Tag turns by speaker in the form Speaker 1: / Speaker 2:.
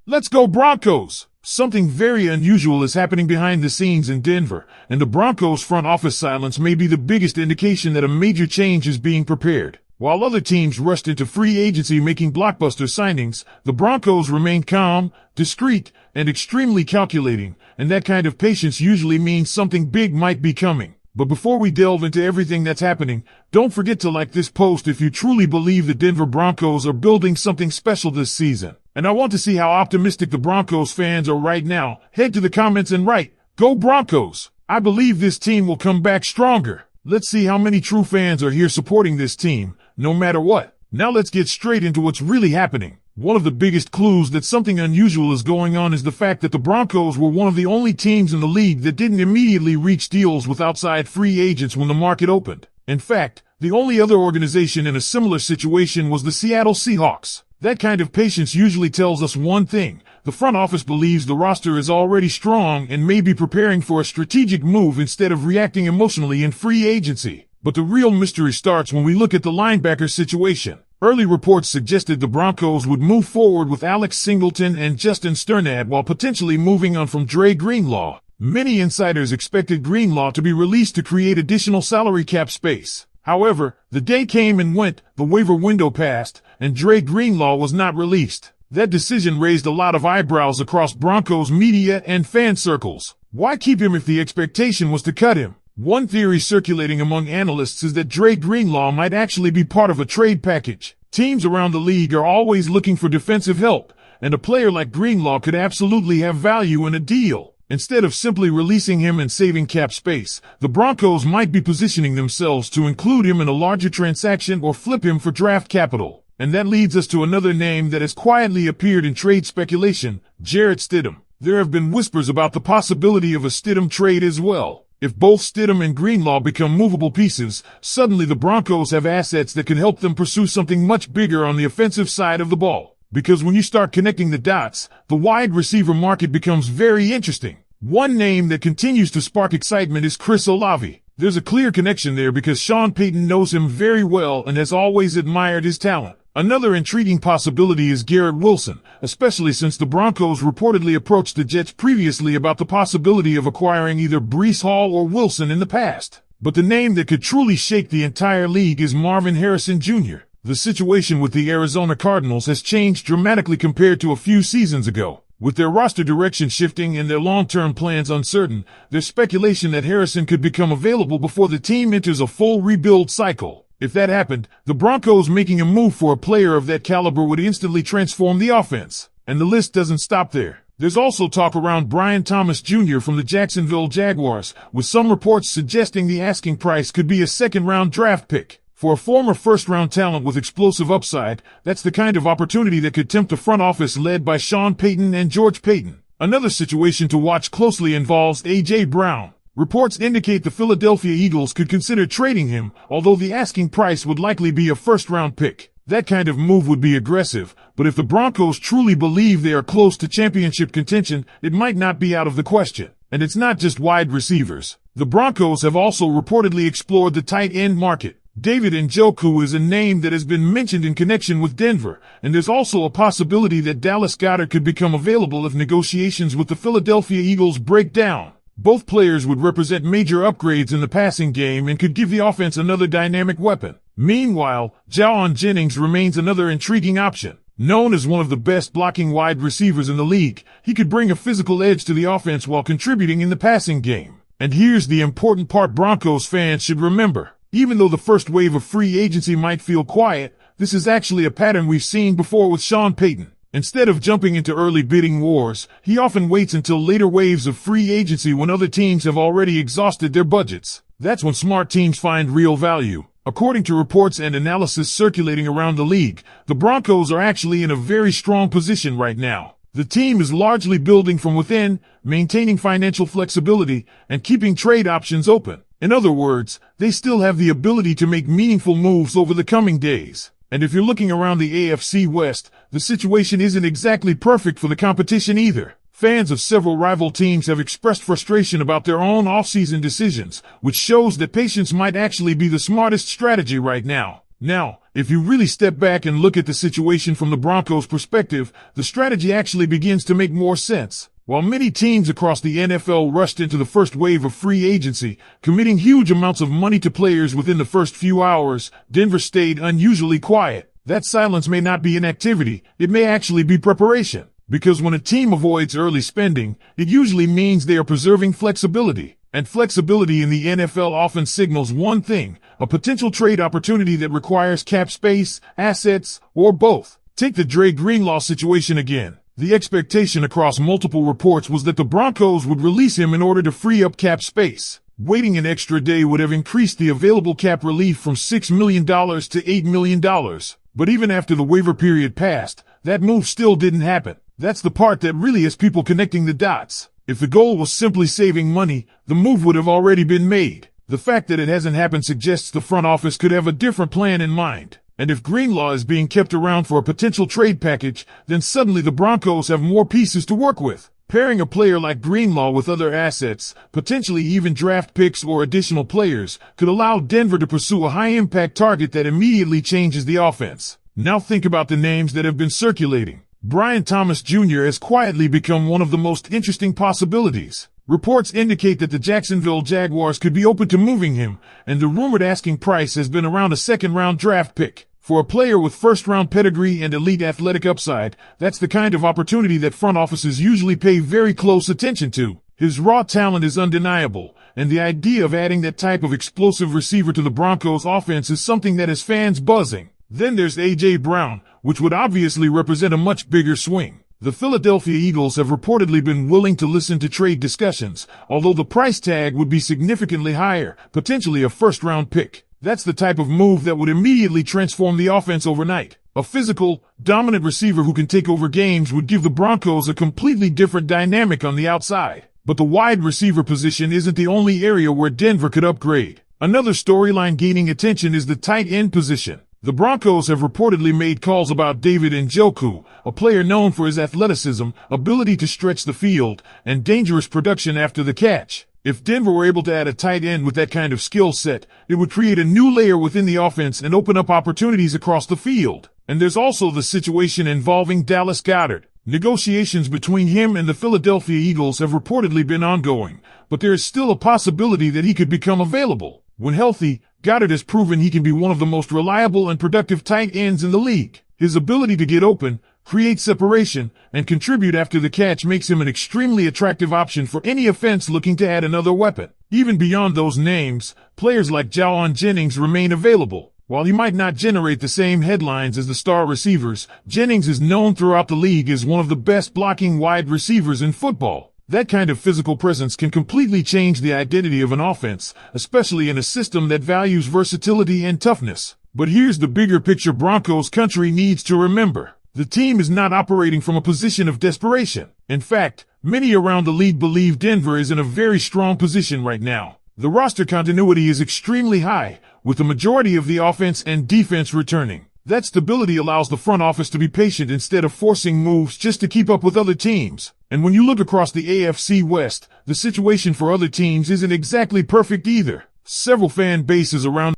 Speaker 1: Let's go Broncos! Something very unusual is happening behind the scenes in Denver, and the Broncos front office silence may be the biggest indication that a major change is being prepared. While other teams rushed into free agency making blockbuster signings, the Broncos remain calm, discreet, and extremely calculating, and that kind of patience usually means something big might be coming. But before we delve into everything that's happening, don't forget to like this post if you truly believe the Denver Broncos are building something special this season. And I want to see how optimistic the Broncos fans are right now. Head to the comments and write, "Go Broncos! I believe this team will come back stronger." Let's see how many true fans are here supporting this team, no matter what. Now let's get straight into what's really happening. One of the biggest clues that something unusual is going on is the fact that the Broncos were one of the only teams in the league that didn't immediately reach deals with outside free agents when the market opened. In fact, the only other organization in a similar situation was the Seattle Seahawks. That kind of patience usually tells us one thing: the front office believes the roster is already strong and may be preparing for a strategic move instead of reacting emotionally in free agency. But the real mystery starts when we look at the linebacker situation. Early reports suggested the Broncos would move forward with Alex Singleton and Justin Sternad while potentially moving on from Dre Greenlaw. Many insiders expected Greenlaw to be released to create additional salary cap space. However, the day came and went, the waiver window passed, and Dre Greenlaw was not released. That decision raised a lot of eyebrows across Broncos media and fan circles. Why keep him if the expectation was to cut him? One theory circulating among analysts is that Dre Greenlaw might actually be part of a trade package. Teams around the league are always looking for defensive help, and a player like Greenlaw could absolutely have value in a deal. Instead of simply releasing him and saving cap space, the Broncos might be positioning themselves to include him in a larger transaction or flip him for draft capital. And that leads us to another name that has quietly appeared in trade speculation: Jarrett Stidham. There have been whispers about the possibility of a Stidham trade as well. If both Stidham and Greenlaw become movable pieces, suddenly the Broncos have assets that can help them pursue something much bigger on the offensive side of the ball. Because when you start connecting the dots, the wide receiver market becomes very interesting. One name that continues to spark excitement is Chris Olave. There's a clear connection there because Sean Payton knows him very well and has always admired his talent. Another intriguing possibility is Garrett Wilson, especially since the Broncos reportedly approached the Jets previously about the possibility of acquiring either Breece Hall or Wilson in the past. But the name that could truly shake the entire league is Marvin Harrison Jr. The situation with the Arizona Cardinals has changed dramatically compared to a few seasons ago. With their roster direction shifting and their long-term plans uncertain, there's speculation that Harrison could become available before the team enters a full rebuild cycle. If that happened, the Broncos making a move for a player of that caliber would instantly transform the offense. And the list doesn't stop there. There's also talk around Brian Thomas Jr. from the Jacksonville Jaguars, with some reports suggesting the asking price could be a second-round draft pick. For a former first-round talent with explosive upside, that's the kind of opportunity that could tempt a front office led by Sean Payton and George Payton. Another situation to watch closely involves A.J. Brown. Reports indicate the Philadelphia Eagles could consider trading him, although the asking price would likely be a first-round pick. That kind of move would be aggressive, but if the Broncos truly believe they are close to championship contention, it might not be out of the question. And it's not just wide receivers. The Broncos have also reportedly explored the tight end market. David Njoku is a name that has been mentioned in connection with Denver, and there's also a possibility that Dallas Goedert could become available if negotiations with the Philadelphia Eagles break down. Both players would represent major upgrades in the passing game and could give the offense another dynamic weapon. Meanwhile, Jawan Jennings remains another intriguing option. Known as one of the best blocking wide receivers in the league, he could bring a physical edge to the offense while contributing in the passing game. And here's the important part Broncos fans should remember. Even though the first wave of free agency might feel quiet, this is actually a pattern we've seen before with Sean Payton. Instead of jumping into early bidding wars, he often waits until later waves of free agency when other teams have already exhausted their budgets. That's when smart teams find real value. According to reports and analysis circulating around the league, the Broncos are actually in a very strong position right now. The team is largely building from within, maintaining financial flexibility, and keeping trade options open. In other words, they still have the ability to make meaningful moves over the coming days. And if you're looking around the AFC West, the situation isn't exactly perfect for the competition either. Fans of several rival teams have expressed frustration about their own offseason decisions, which shows that patience might actually be the smartest strategy right now. Now, if you really step back and look at the situation from the Broncos' perspective, the strategy actually begins to make more sense. While many teams across the NFL rushed into the first wave of free agency, committing huge amounts of money to players within the first few hours, Denver stayed unusually quiet. That silence may not be inactivity, it may actually be preparation. Because when a team avoids early spending, it usually means they are preserving flexibility. And flexibility in the NFL often signals one thing: a potential trade opportunity that requires cap space, assets, or both. Take the Dre Greenlaw situation again. The expectation across multiple reports was that the Broncos would release him in order to free up cap space. Waiting an extra day would have increased the available cap relief from $6 million to $8 million. But even after the waiver period passed, that move still didn't happen. That's the part that really has people connecting the dots. If the goal was simply saving money, the move would have already been made. The fact that it hasn't happened suggests the front office could have a different plan in mind. And if Greenlaw is being kept around for a potential trade package, then suddenly the Broncos have more pieces to work with. Pairing a player like Greenlaw with other assets, potentially even draft picks or additional players, could allow Denver to pursue a high-impact target that immediately changes the offense. Now think about the names that have been circulating. Brian Thomas Jr. has quietly become one of the most interesting possibilities. Reports indicate that the Jacksonville Jaguars could be open to moving him, and the rumored asking price has been around a second-round draft pick. For a player with first-round pedigree and elite athletic upside, that's the kind of opportunity that front offices usually pay very close attention to. His raw talent is undeniable, and the idea of adding that type of explosive receiver to the Broncos' offense is something that has fans buzzing. Then there's A.J. Brown, which would obviously represent a much bigger swing. The Philadelphia Eagles have reportedly been willing to listen to trade discussions, although the price tag would be significantly higher, potentially a first-round pick. That's the type of move that would immediately transform the offense overnight. A physical, dominant receiver who can take over games would give the Broncos a completely different dynamic on the outside. But the wide receiver position isn't the only area where Denver could upgrade. Another storyline gaining attention is the tight end position. The Broncos have reportedly made calls about David Njoku, a player known for his athleticism, ability to stretch the field, and dangerous production after the catch. If Denver were able to add a tight end with that kind of skill set, it would create a new layer within the offense and open up opportunities across the field. And there's also the situation involving Dallas Goedert. Negotiations between him and the Philadelphia Eagles have reportedly been ongoing, but there is still a possibility that he could become available. When healthy, Goedert has proven he can be one of the most reliable and productive tight ends in the league. His ability to get open, create separation, and contribute after the catch makes him an extremely attractive option for any offense looking to add another weapon. Even beyond those names, players like Jawan Jennings remain available. While he might not generate the same headlines as the star receivers, Jennings is known throughout the league as one of the best blocking wide receivers in football. That kind of physical presence can completely change the identity of an offense, especially in a system that values versatility and toughness. But here's the bigger picture Broncos country needs to remember. The team is not operating from a position of desperation. In fact, many around the league believe Denver is in a very strong position right now. The roster continuity is extremely high, with the majority of the offense and defense returning. That stability allows the front office to be patient instead of forcing moves just to keep up with other teams. And when you look across the AFC West, the situation for other teams isn't exactly perfect either. Several fan bases around